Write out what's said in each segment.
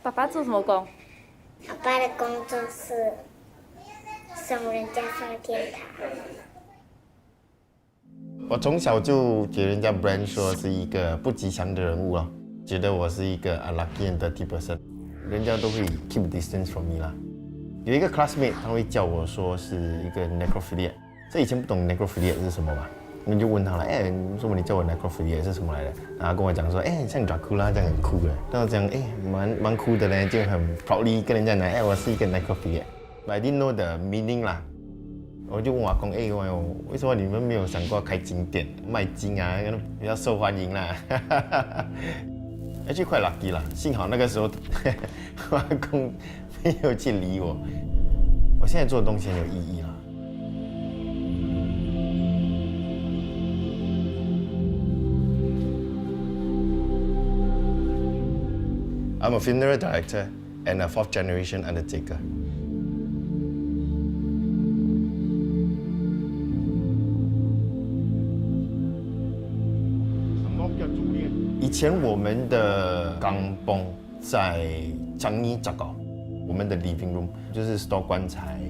爸爸做什么工？爸爸的工作是送人家上天堂。我从小就给人家 brand 说是一个不吉祥的人物了，觉得我是一个 unlucky and dirty person， 人家都会 keep distance from me 啦。有一个 classmate 他会叫我说是一个 necrophilia， 这以前不懂 necrophilia 是什么嘛，我们就问他了，为什么你叫我 necrophilia 是什么来的？然后他跟我讲说，像 Dracula 这样很酷的，然后讲蛮酷的呢，就很 proudly 跟人家讲，我是一个 necrophilia，but I didn't know the meaning 啦。我就问我阿公，为什么你们没有想过开金店卖金啊，比较受欢迎啦？Actually quite lucky 啦，幸好那个时候我阿公没有去理我。我现在做的东西很有意义啦。I'm a funeral director and a fourth generation undertaker. 以前我们的钢崩在江一杂搞，我们的 living room 就是 store 棺材，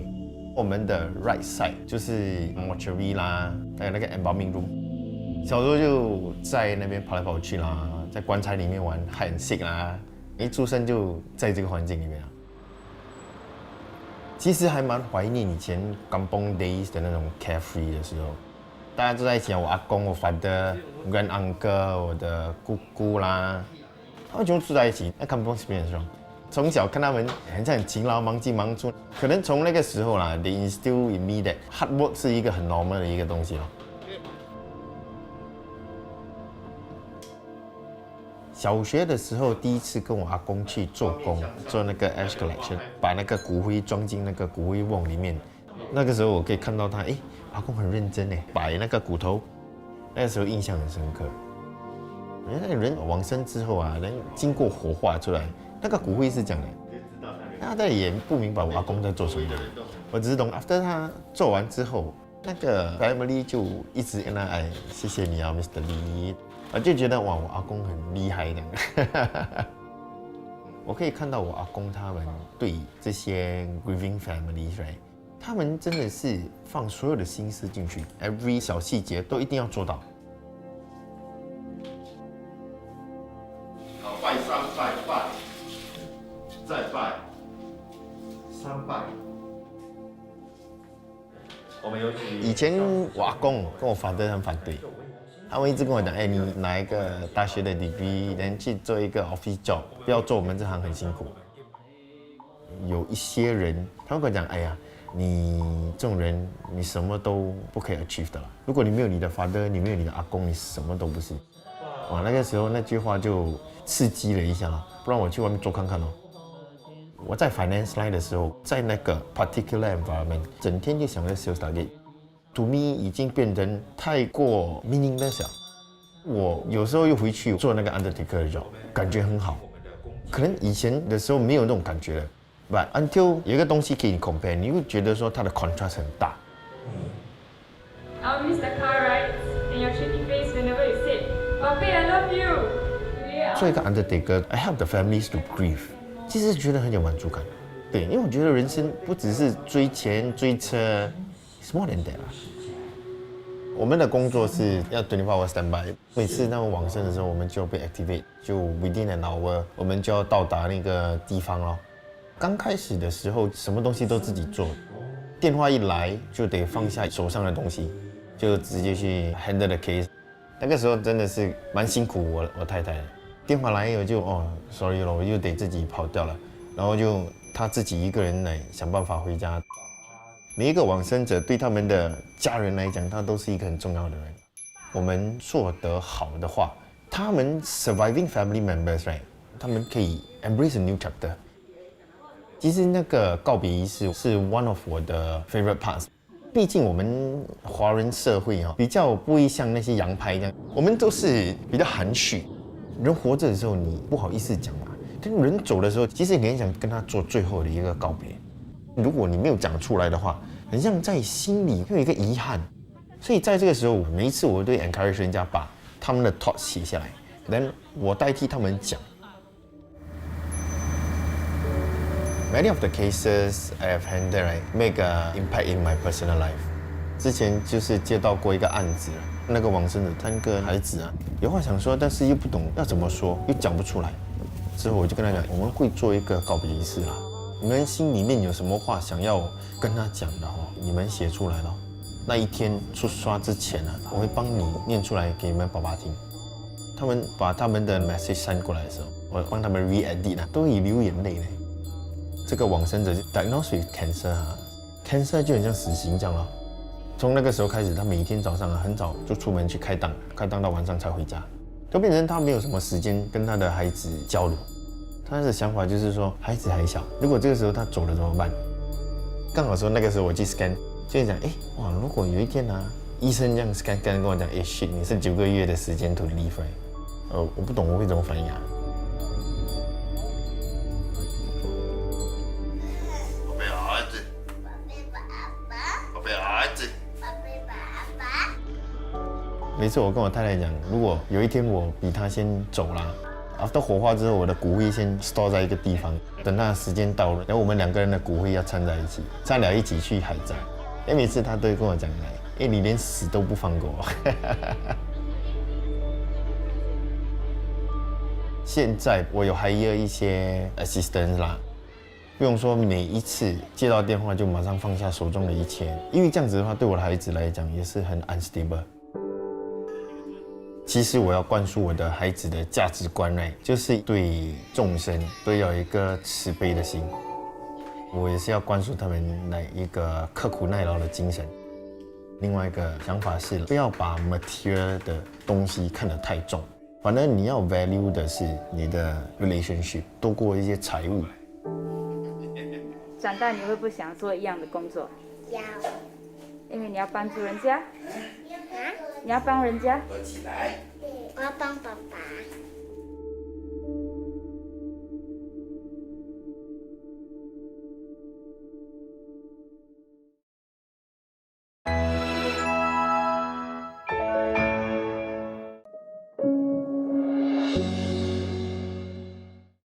我们的 right side 就是 mortuary 啦，还有那个 embalming room。小时候就在那边跑来跑去啦，在棺材里面玩 hide and seek 啦，一出生就在这个环境里面啊。其实还蛮怀念以前钢崩 days 的那种 carefree 的时候。大家都在一起啊，我阿公、我 father、grand uncle、我的姑姑啦，他们全部住在一起。那 kampung experience 是吧？从小看他们很勤劳、忙进忙出，可能从那个时候啦 ，they instill in me that hard work 是一个很 normal 的一个东西咯。小学的时候，第一次跟我阿公去做工，做那个 ash collection， 把那个骨灰装进那个骨灰瓮里面。那个时候我可以看到他，阿公很认真摆那个骨头，那个时候印象很深刻。人往生之后啊，能经过火化出来，那个骨灰是这样的。大家也不明白我阿公在做什么，我只是懂 after 他做完之后，那个 family 就一直跟他谢谢你啊 ，Mr. Lee， 我就觉得哇，我阿公很厉害的。我可以看到我阿公他们对这些 grieving families right。他们真的是放所有的心思进去 ，every 小细节都一定要做到。好，拜三拜，再拜三拜。我们有以前我阿公跟我father很反对，他们一直跟我讲，你拿一个大学的 degree， 然后去做一个 office job， 不要做我们这行很辛苦。有一些人他们跟我讲，你这种人，你什么都不可以 achieve 的了。如果你没有你的 father， 你没有你的阿公，你什么都不是。哇，那个时候那句话就刺激了一下，不然我去外面做看看哦。我在 finance line 的时候，在那个 particular environment， 整天就想着 sales target。To me 已经变成太过 meaningless 了。我有时候又回去做那个 undertaker 的 job， 感觉很好。可能以前的时候没有那种感觉了。But until 有一个东西可以 compare， 你会觉得说它的 contrast 很大。I'll miss the car rides and your shitty face whenever you say, "Papi, I love you." 做一个 undertaker，I help the families to grieve， 其实觉得很有满足感。对，因为我觉得人生不只是追钱追车 ，it's more than that 啦。我们的工作是要24 hours standby， 每次他们往生的时候，我们就被 activate， 就 within an hour， 我们就要到达那个地方咯。刚开始的时候，什么东西都自己做，电话一来就得放下手上的东西，就直接去 handle the case。那个时候真的是蛮辛苦我太太的。电话来我就sorry 了，我就得自己跑掉了，然后就她自己一个人来想办法回家。每一个往生者对他们的家人来讲，他都是一个很重要的人。我们做得好的话，他们 surviving family members right， 他们可以 embrace a new chapter。其实那个告别仪式是 one of 我的 favorite parts。毕竟我们华人社会比较不会像那些洋派这样，我们都是比较含蓄。人活着的时候你不好意思讲嘛，但人走的时候，其实你很想跟他做最后的一个告别。如果你没有讲出来的话，很像在心里会有一个遗憾。所以在这个时候，每一次我都会 encourage 人家把他们的 thoughts 写下来，然后我代替他们讲。Many of the cases I have handled, right, make an impact in my personal life. 之前就是接到过一个案子，那个往生的3个孩子啊，有话想说，但是又不懂要怎么说，又讲不出来。之后我就跟他讲，我们会做一个告别仪式啦。你们心里面有什么话想要跟他讲的哦，你们写出来咯。那一天出刷之前啊，我会帮你念出来给你们爸爸听。他们把他们的 message send 过来的时候，我帮他们 re-edit 啊，都已流眼泪嘞。这个往生者 diagnosed with cancer 啊 ，cancer 就很像死刑这样咯。从那个时候开始，他每天早上啊很早就出门去开档，开档到晚上才回家，就变成他没有什么时间跟他的孩子交流。他的想法就是说，孩子还小，如果这个时候他走了怎么办？刚好说那个时候我去 scan， 就讲，哇，如果有一天啊，医生这样 scan 跟我讲，shit， 你是9个月的时间 to live， 我不懂我会怎么反应啊。宝贝儿子，宝贝儿子。每次我跟我太太讲，如果有一天我比她先走啦，after 火化之后，我的骨灰先 store 在一个地方，等她的时间到了，然后我们2个人的骨灰要掺在一起，掺了一起去海葬。每次她都会跟我讲你连死都不放过我。现在我有hire一些 assistants 啦，不用说每一次接到电话就马上放下手中的一切，因为这样子的话，对我的孩子来讲也是很 unstable。其实我要灌输我的孩子的价值观，就是对众生都要有一个慈悲的心。我也是要灌输他们一个刻苦耐劳的精神。另外一个想法是，不要把 material 的东西看得太重，反正你要 value 的是你的 relationship 多过一些财物。长大你会不会想做一样的工作？要因为你要帮助人家，啊，你要帮人家。我要帮爸爸。